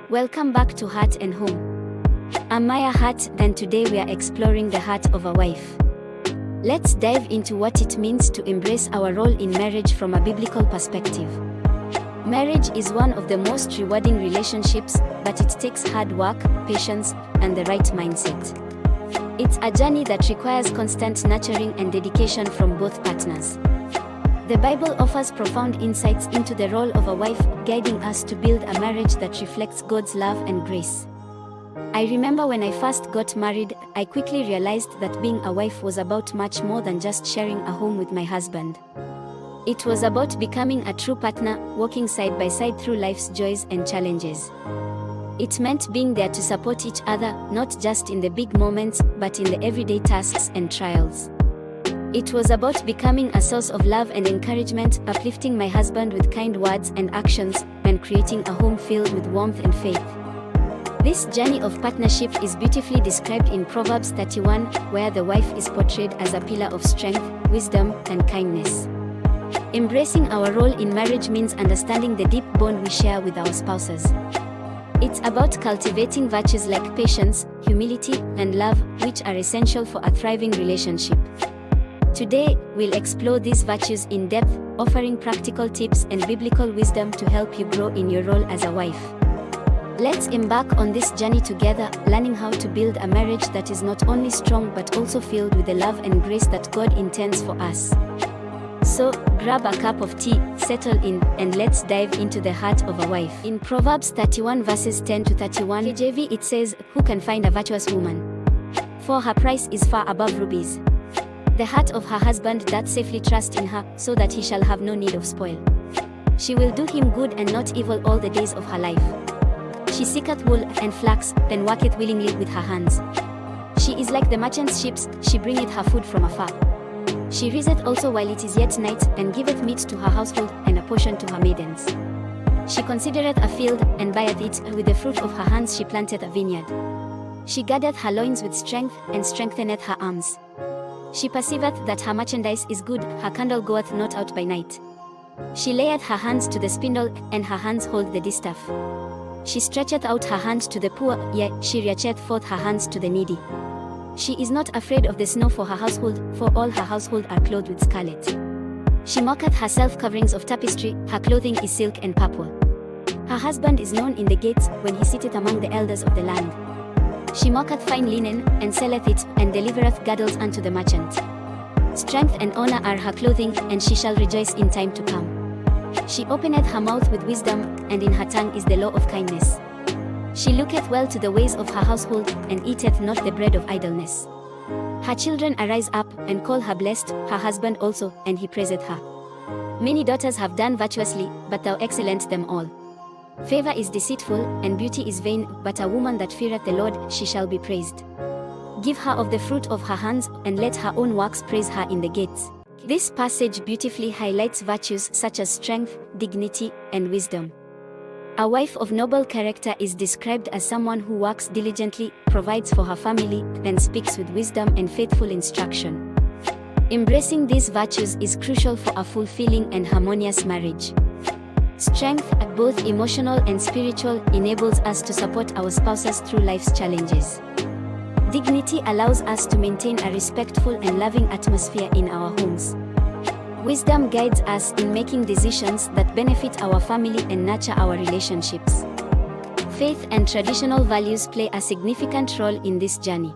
Welcome back to Heart and Home. I'm Maya Hart, and today we are exploring the heart of a wife. Let's dive into what it means to embrace our role in marriage from a biblical perspective. Marriage is one of the most rewarding relationships, but it takes hard work, patience, and the right mindset. It's a journey that requires constant nurturing and dedication from both partners. The Bible offers profound insights into the role of a wife, guiding us to build a marriage that reflects God's love and grace. I remember when I first got married, I quickly realized that being a wife was about much more than just sharing a home with my husband. It was about becoming a true partner, walking side by side through life's joys and challenges. It meant being there to support each other, not just in the big moments, but in the everyday tasks and trials. It was about becoming a source of love and encouragement, uplifting my husband with kind words and actions, and creating a home filled with warmth and faith. This journey of partnership is beautifully described in Proverbs 31, where the wife is portrayed as a pillar of strength, wisdom, and kindness. Embracing our role in marriage means understanding the deep bond we share with our spouses. It's about cultivating virtues like patience, humility, and love, which are essential for a thriving relationship. Today, we'll explore these virtues in depth, offering practical tips and biblical wisdom to help you grow in your role as a wife. Let's embark on this journey together, learning how to build a marriage that is not only strong but also filled with the love and grace that God intends for us. So, grab a cup of tea, settle in, and let's dive into the heart of a wife. In Proverbs 31 verses 10 to 31 KJV it says, "Who can find a virtuous woman? For her price is far above rubies. The heart of her husband doth safely trust in her, so that he shall have no need of spoil. She will do him good and not evil all the days of her life. She seeketh wool and flax, and worketh willingly with her hands. She is like the merchant's ships, she bringeth her food from afar. She riseth also while it is yet night, and giveth meat to her household, and a portion to her maidens. She considereth a field, and buyeth it, with the fruit of her hands she planteth a vineyard. She girdeth her loins with strength, and strengtheneth her arms. She perceiveth that her merchandise is good, her candle goeth not out by night. She layeth her hands to the spindle, and her hands hold the distaff. She stretcheth out her hand to the poor, yea, she reacheth forth her hands to the needy. She is not afraid of the snow for her household, for all her household are clothed with scarlet. She maketh herself coverings of tapestry, her clothing is silk and purple. Her husband is known in the gates, when he sitteth among the elders of the land. She maketh fine linen, and selleth it, and delivereth girdles unto the merchant. Strength and honor are her clothing, and she shall rejoice in time to come. She openeth her mouth with wisdom, and in her tongue is the law of kindness. She looketh well to the ways of her household, and eateth not the bread of idleness. Her children arise up, and call her blessed, her husband also, and he praiseth her. Many daughters have done virtuously, but thou excellent them all. Favor is deceitful, and beauty is vain, but a woman that feareth the Lord, she shall be praised. Give her of the fruit of her hands, and let her own works praise her in the gates." This passage beautifully highlights virtues such as strength, dignity, and wisdom. A wife of noble character is described as someone who works diligently, provides for her family, and speaks with wisdom and faithful instruction. Embracing these virtues is crucial for a fulfilling and harmonious marriage. Strength, both emotional and spiritual, enables us to support our spouses through life's challenges. Dignity allows us to maintain a respectful and loving atmosphere in our homes. Wisdom guides us in making decisions that benefit our family and nurture our relationships. Faith and traditional values play a significant role in this journey.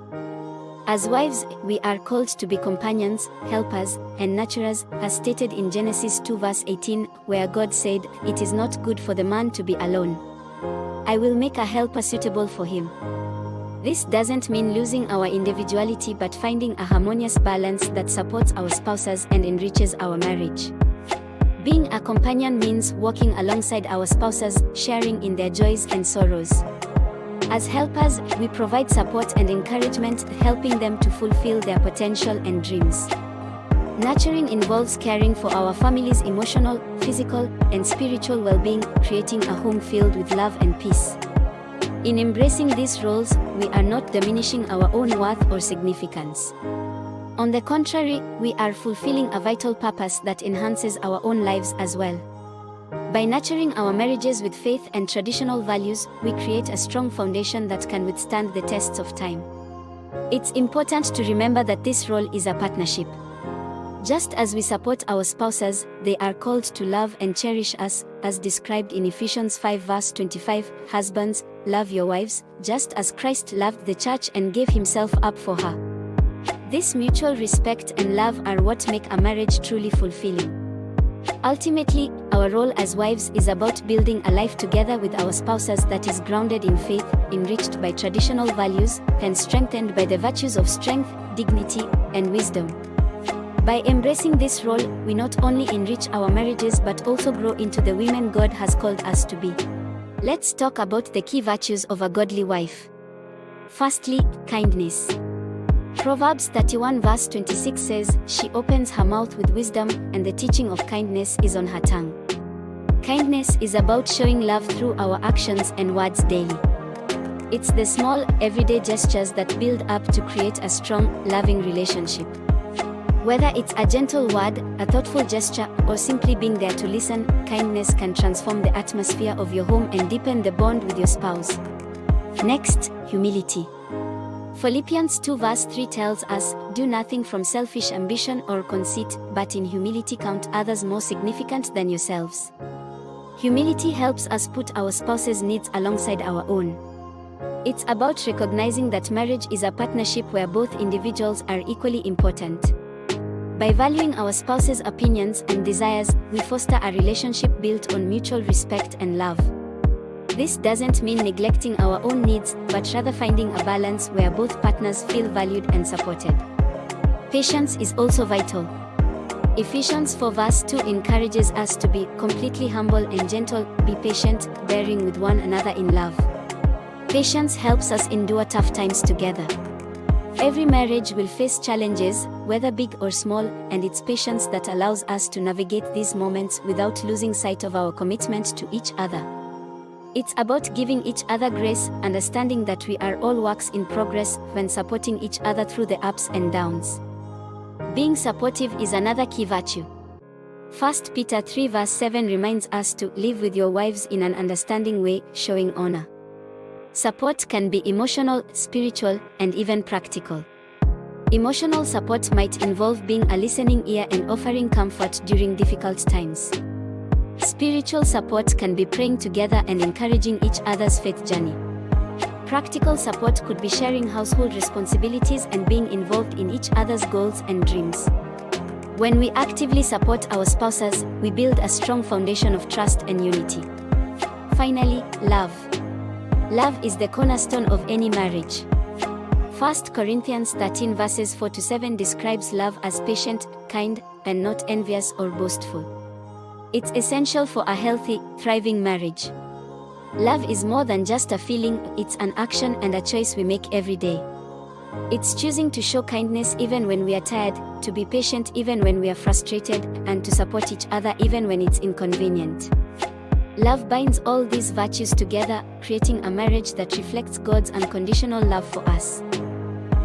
As wives, we are called to be companions, helpers, and nurturers, as stated in Genesis 2 verse 18, where God said, "It is not good for the man to be alone. I will make a helper suitable for him." This doesn't mean losing our individuality but finding a harmonious balance that supports our spouses and enriches our marriage. Being a companion means walking alongside our spouses, sharing in their joys and sorrows. As helpers, we provide support and encouragement, helping them to fulfill their potential and dreams. Nurturing involves caring for our family's emotional, physical, and spiritual well-being, creating a home filled with love and peace. In embracing these roles, we are not diminishing our own worth or significance. On the contrary, we are fulfilling a vital purpose that enhances our own lives as well. By nurturing our marriages with faith and traditional values, we create a strong foundation that can withstand the tests of time. It's important to remember that this role is a partnership. Just as we support our spouses, they are called to love and cherish us, as described in Ephesians 5 verse 25, Husbands, love your wives, just as Christ loved the church and gave himself up for her. This mutual respect and love are what make a marriage truly fulfilling. Ultimately, our role as wives is about building a life together with our spouses that is grounded in faith, enriched by traditional values, and strengthened by the virtues of strength, dignity, and wisdom. By embracing this role, we not only enrich our marriages but also grow into the women God has called us to be. Let's talk about the key virtues of a godly wife. Firstly, kindness. Proverbs 31 verse 26 says, "She opens her mouth with wisdom, and the teaching of kindness is on her tongue." Kindness is about showing love through our actions and words daily. It's the small, everyday gestures that build up to create a strong, loving relationship. Whether it's a gentle word, a thoughtful gesture, or simply being there to listen, kindness can transform the atmosphere of your home and deepen the bond with your spouse. Next, humility. Philippians 2 verse 3 tells us, "Do nothing from selfish ambition or conceit, but in humility count others more significant than yourselves." Humility helps us put our spouse's needs alongside our own. It's about recognizing that marriage is a partnership where both individuals are equally important. By valuing our spouse's opinions and desires, we foster a relationship built on mutual respect and love. This doesn't mean neglecting our own needs, but rather finding a balance where both partners feel valued and supported. Patience is also vital. Ephesians 4 verse 2 encourages us to be completely humble and gentle, be patient, bearing with one another in love. Patience helps us endure tough times together. Every marriage will face challenges, whether big or small, and it's patience that allows us to navigate these moments without losing sight of our commitment to each other. It's about giving each other grace, understanding that we are all works in progress when supporting each other through the ups and downs. Being supportive is another key virtue. 1 Peter 3 verse 7 reminds us to live with your wives in an understanding way, showing honor. Support can be emotional, spiritual, and even practical. Emotional support might involve being a listening ear and offering comfort during difficult times. Spiritual support can be praying together and encouraging each other's faith journey. Practical support could be sharing household responsibilities and being involved in each other's goals and dreams. When we actively support our spouses, we build a strong foundation of trust and unity. Finally, love. Love is the cornerstone of any marriage. 1 Corinthians 13 verses 4 to 7 describes love as patient, kind, and not envious or boastful. It's essential for a healthy, thriving marriage. Love is more than just a feeling, it's an action and a choice we make every day. It's choosing to show kindness even when we are tired, to be patient even when we are frustrated, and to support each other even when it's inconvenient. Love binds all these virtues together, creating a marriage that reflects God's unconditional love for us.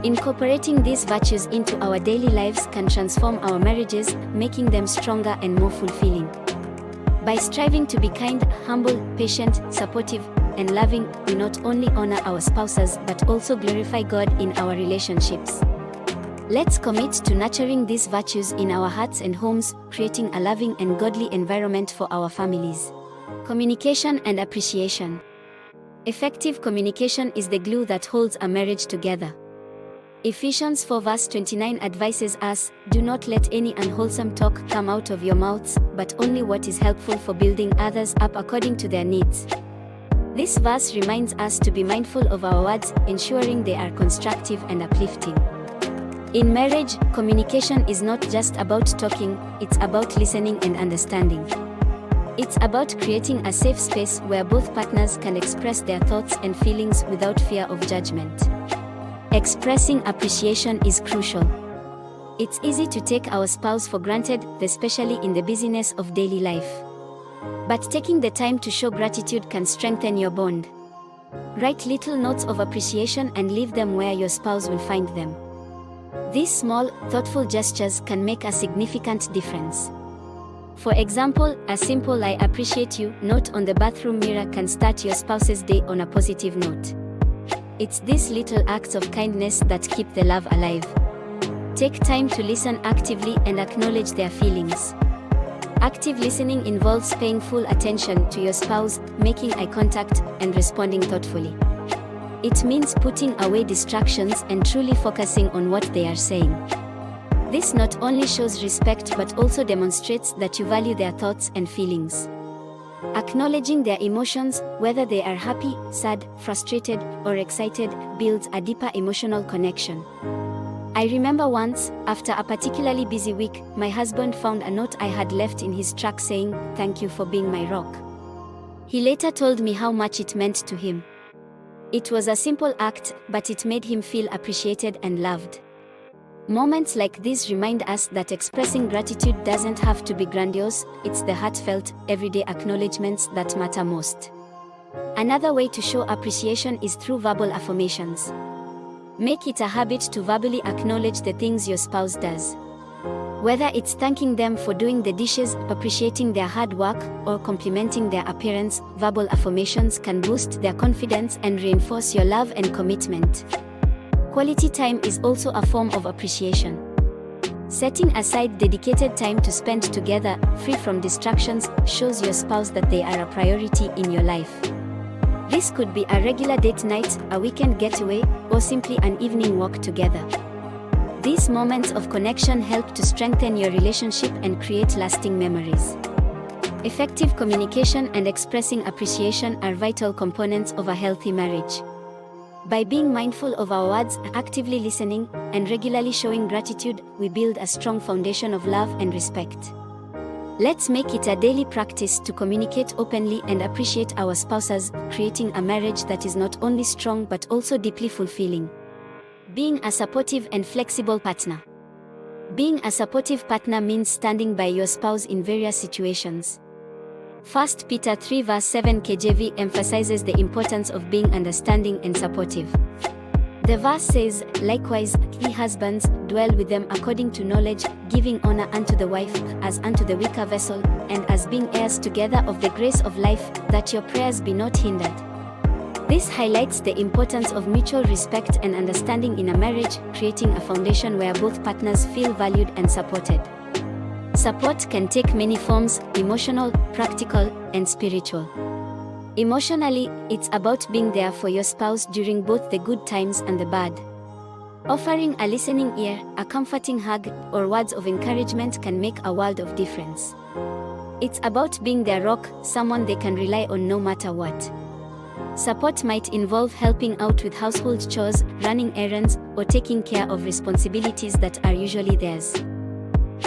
Incorporating these virtues into our daily lives can transform our marriages, making them stronger and more fulfilling. By striving to be kind, humble, patient, supportive, and loving, we not only honor our spouses but also glorify God in our relationships. Let's commit to nurturing these virtues in our hearts and homes, creating a loving and godly environment for our families. Communication and appreciation. Effective communication is the glue that holds a marriage together. Ephesians 4 verse 29 advises us, "Do not let any unwholesome talk come out of your mouths, but only what is helpful for building others up according to their needs." This verse reminds us to be mindful of our words, ensuring they are constructive and uplifting. In marriage, communication is not just about talking, it's about listening and understanding. It's about creating a safe space where both partners can express their thoughts and feelings without fear of judgment. Expressing appreciation is crucial. It's easy to take our spouse for granted, especially in the busyness of daily life. But taking the time to show gratitude can strengthen your bond. Write little notes of appreciation and leave them where your spouse will find them. These small, thoughtful gestures can make a significant difference. For example, a simple "I appreciate you" note on the bathroom mirror can start your spouse's day on a positive note. It's these little acts of kindness that keep the love alive. Take time to listen actively and acknowledge their feelings. Active listening involves paying full attention to your spouse, making eye contact, and responding thoughtfully. It means putting away distractions and truly focusing on what they are saying. This not only shows respect but also demonstrates that you value their thoughts and feelings. Acknowledging their emotions, whether they are happy, sad, frustrated, or excited, builds a deeper emotional connection. I remember once, after a particularly busy week, my husband found a note I had left in his truck saying, "Thank you for being my rock." He later told me how much it meant to him. It was a simple act, but it made him feel appreciated and loved. Moments like these remind us that expressing gratitude doesn't have to be grandiose, it's the heartfelt, everyday acknowledgements that matter most. Another way to show appreciation is through verbal affirmations. Make it a habit to verbally acknowledge the things your spouse does. Whether it's thanking them for doing the dishes, appreciating their hard work, or complimenting their appearance, verbal affirmations can boost their confidence and reinforce your love and commitment. Quality time is also a form of appreciation. Setting aside dedicated time to spend together, free from distractions, shows your spouse that they are a priority in your life. This could be a regular date night, a weekend getaway, or simply an evening walk together. These moments of connection help to strengthen your relationship and create lasting memories. Effective communication and expressing appreciation are vital components of a healthy marriage. By being mindful of our words, actively listening, and regularly showing gratitude, we build a strong foundation of love and respect. Let's make it a daily practice to communicate openly and appreciate our spouses, creating a marriage that is not only strong but also deeply fulfilling. Being a supportive and flexible partner. Being a supportive partner means standing by your spouse in various situations. 1 Peter 3 verse 7 KJV emphasizes the importance of being understanding and supportive. The verse says, "Likewise, ye husbands, dwell with them according to knowledge, giving honor unto the wife, as unto the weaker vessel, and as being heirs together of the grace of life, that your prayers be not hindered." This highlights the importance of mutual respect and understanding in a marriage, creating a foundation where both partners feel valued and supported. Support can take many forms: emotional, practical, and spiritual. Emotionally, it's about being there for your spouse during both the good times and the bad. Offering a listening ear, a comforting hug, or words of encouragement can make a world of difference. It's about being their rock, someone they can rely on no matter what. Support might involve helping out with household chores, running errands, or taking care of responsibilities that are usually theirs.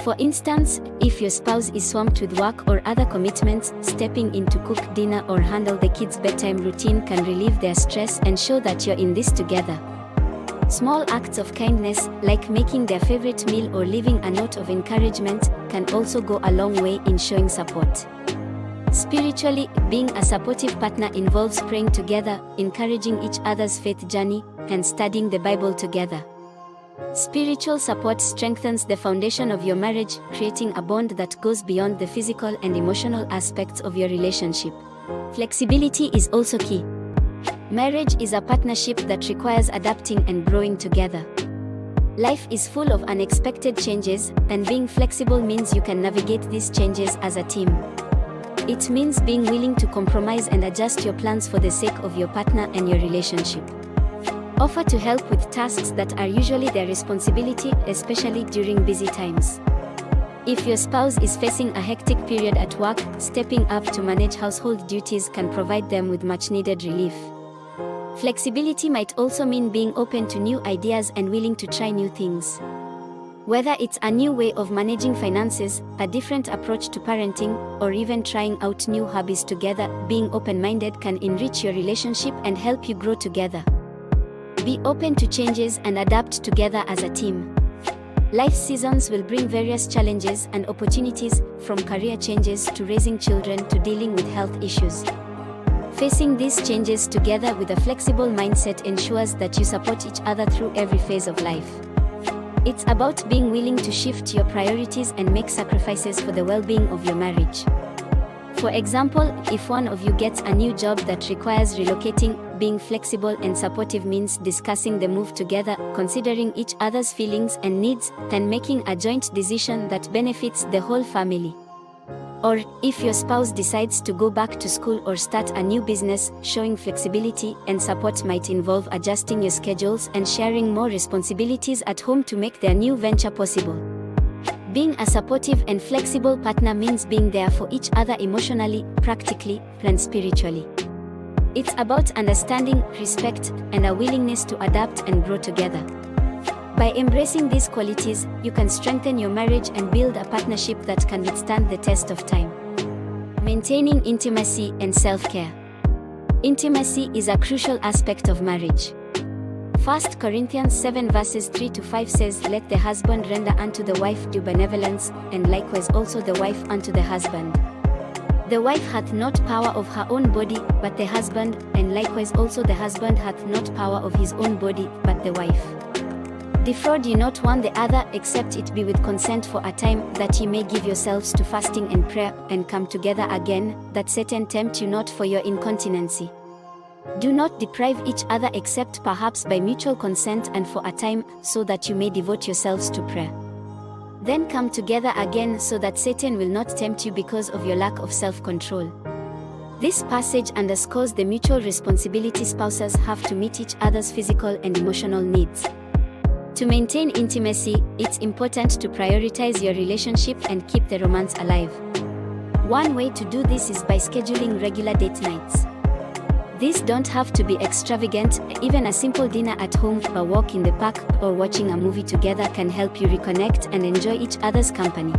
For instance, if your spouse is swamped with work or other commitments, stepping in to cook dinner or handle the kids' bedtime routine can relieve their stress and show that you're in this together. Small acts of kindness, like making their favorite meal or leaving a note of encouragement, can also go a long way in showing support. Spiritually, being a supportive partner involves praying together, encouraging each other's faith journey, and studying the Bible together. Spiritual support strengthens the foundation of your marriage, creating a bond that goes beyond the physical and emotional aspects of your relationship. Flexibility is also key. Marriage is a partnership that requires adapting and growing together. Life is full of unexpected changes, and being flexible means you can navigate these changes as a team. It means being willing to compromise and adjust your plans for the sake of your partner and your relationship. Offer to help with tasks that are usually their responsibility, especially during busy times. If your spouse is facing a hectic period at work, stepping up to manage household duties can provide them with much-needed relief. Flexibility might also mean being open to new ideas and willing to try new things. Whether it's a new way of managing finances, a different approach to parenting, or even trying out new hobbies together, being open-minded can enrich your relationship and help you grow together. Be open to changes and adapt together as a team. Life seasons will bring various challenges and opportunities, from career changes to raising children to dealing with health issues. Facing these changes together with a flexible mindset ensures that you support each other through every phase of life. It's about being willing to shift your priorities and make sacrifices for the well-being of your marriage. For example, if one of you gets a new job that requires relocating, being flexible and supportive means discussing the move together, considering each other's feelings and needs, and making a joint decision that benefits the whole family. Or, if your spouse decides to go back to school or start a new business, showing flexibility and support might involve adjusting your schedules and sharing more responsibilities at home to make their new venture possible. Being a supportive and flexible partner means being there for each other emotionally, practically, and spiritually. It's about understanding, respect, and a willingness to adapt and grow together. By embracing these qualities, you can strengthen your marriage and build a partnership that can withstand the test of time. Maintaining intimacy and self-care. Intimacy is a crucial aspect of marriage. 1 Corinthians 7 verses 3-5 says, "Let the husband render unto the wife due benevolence, and likewise also the wife unto the husband. The wife hath not power of her own body, but the husband, and likewise also the husband hath not power of his own body, but the wife. Defraud ye not one the other, except it be with consent for a time, that ye may give yourselves to fasting and prayer, and come together again, that Satan tempt you not for your incontinency. Do not deprive each other except perhaps by mutual consent and for a time, so that you may devote yourselves to prayer. Then come together again, so that Satan will not tempt you because of your lack of self-control." This passage underscores the mutual responsibility spouses have to meet each other's physical and emotional needs. To maintain intimacy, it's important to prioritize your relationship and keep the romance alive. One way to do this is by scheduling regular date nights. These don't have to be extravagant. Even a simple dinner at home, a walk in the park, or watching a movie together can help you reconnect and enjoy each other's company.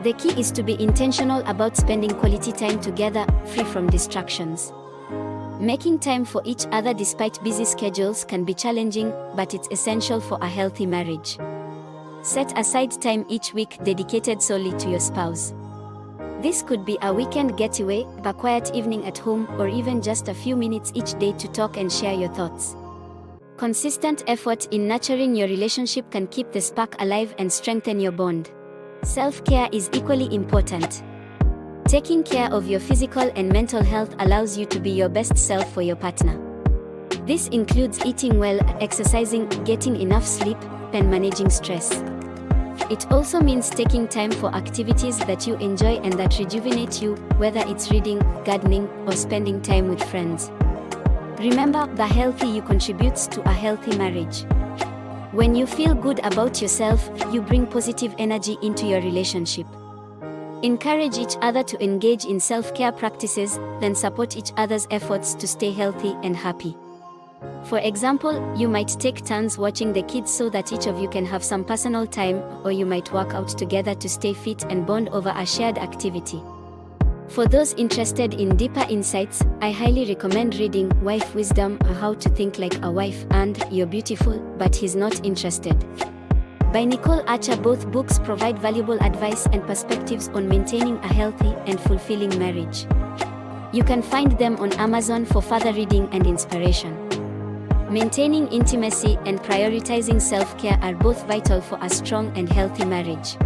The key is to be intentional about spending quality time together, free from distractions. Making time for each other despite busy schedules can be challenging, but it's essential for a healthy marriage. Set aside time each week dedicated solely to your spouse. This could be a weekend getaway, a quiet evening at home, or even just a few minutes each day to talk and share your thoughts. Consistent effort in nurturing your relationship can keep the spark alive and strengthen your bond. Self-care is equally important. Taking care of your physical and mental health allows you to be your best self for your partner. This includes eating well, exercising, getting enough sleep, and managing stress. It also means taking time for activities that you enjoy and that rejuvenate you, whether it's reading, gardening, or spending time with friends. Remember, the healthy you contributes to a healthy marriage. When you feel good about yourself, you bring positive energy into your relationship. Encourage each other to engage in self-care practices, then support each other's efforts to stay healthy and happy. For example, you might take turns watching the kids so that each of you can have some personal time, or you might work out together to stay fit and bond over a shared activity. For those interested in deeper insights, I highly recommend reading Wife Wisdom: How to Think Like a Wife and You're Beautiful, But He's Not Interested, by Nicole Archer. Both books provide valuable advice and perspectives on maintaining a healthy and fulfilling marriage. You can find them on Amazon for further reading and inspiration. Maintaining intimacy and prioritizing self-care are both vital for a strong and healthy marriage.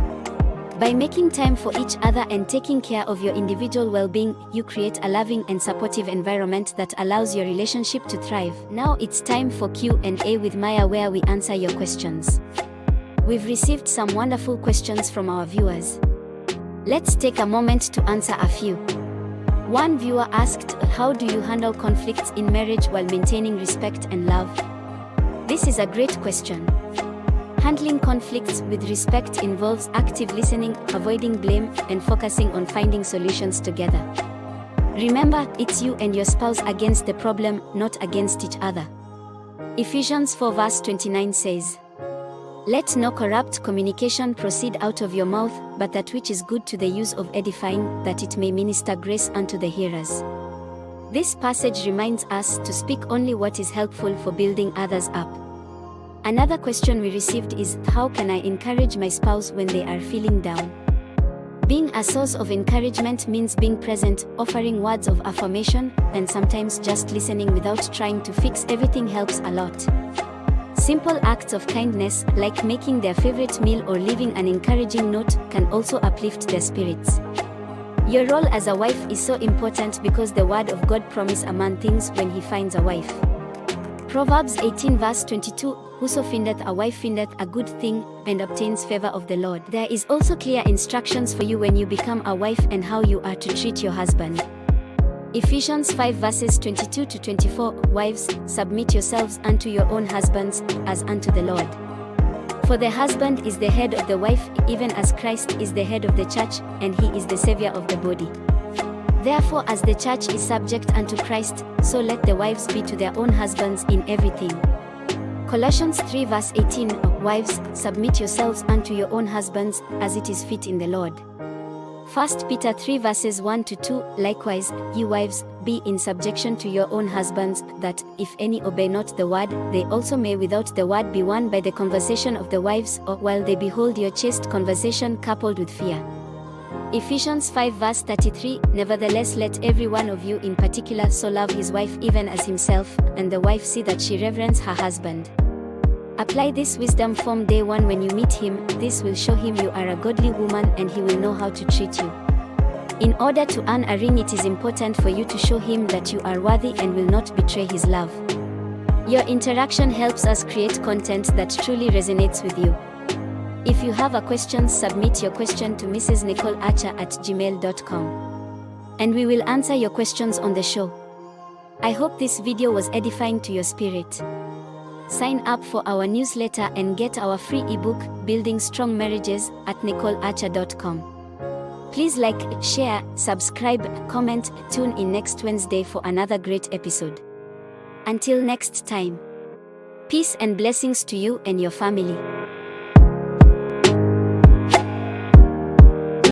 By making time for each other and taking care of your individual well-being, you create a loving and supportive environment that allows your relationship to thrive. Now it's time for Q&A with Maya, where we answer your questions. We've received some wonderful questions from our viewers. Let's take a moment to answer a few. One viewer asked, how do you handle conflicts in marriage while maintaining respect and love? This is a great question. Handling conflicts with respect involves active listening, avoiding blame, and focusing on finding solutions together. Remember, it's you and your spouse against the problem, not against each other. Ephesians 4 verse 29 says, "Let no corrupt communication proceed out of your mouth, but that which is good to the use of edifying, that it may minister grace unto the hearers." This passage reminds us to speak only what is helpful for building others up. Another question we received is, how can I encourage my spouse when they are feeling down? Being a source of encouragement means being present, offering words of affirmation, and sometimes just listening without trying to fix everything helps a lot. Simple acts of kindness, like making their favorite meal or leaving an encouraging note, can also uplift their spirits. Your role as a wife is so important because the word of God promises a man things when he finds a wife. Proverbs 18 verse 22, whoso findeth a wife findeth a good thing, and obtains favor of the Lord. There is also clear instructions for you when you become a wife and how you are to treat your husband. Ephesians 5 verses 22 to 24, wives, submit yourselves unto your own husbands, as unto the Lord. For the husband is the head of the wife, even as Christ is the head of the church, and he is the Savior of the body. Therefore, as the church is subject unto Christ, so let the wives be to their own husbands in everything. Colossians 3 verse 18, wives, submit yourselves unto your own husbands, as it is fit in the Lord. 1 Peter 3 verses 1 to 2, likewise, ye wives, be in subjection to your own husbands, that, if any obey not the word, they also may without the word be won by the conversation of the wives, or while they behold your chaste conversation coupled with fear. Ephesians 5 verse 33, nevertheless let every one of you in particular so love his wife even as himself, and the wife see that she reverence her husband. Apply this wisdom from day one when you meet him. This will show him you are a godly woman and he will know how to treat you. In order to earn a ring, it is important for you to show him that you are worthy and will not betray his love. Your interaction helps us create content that truly resonates with you. If you have a question, submit your question to mrsnicolearcher@gmail.com. And we will answer your questions on the show. I hope this video was edifying to your spirit. Sign up for our newsletter and get our free ebook, Building Strong Marriages, at nicolearcher.com. Please like, share, subscribe, comment, tune in next Wednesday for another great episode. Until next time. Peace and blessings to you and your family.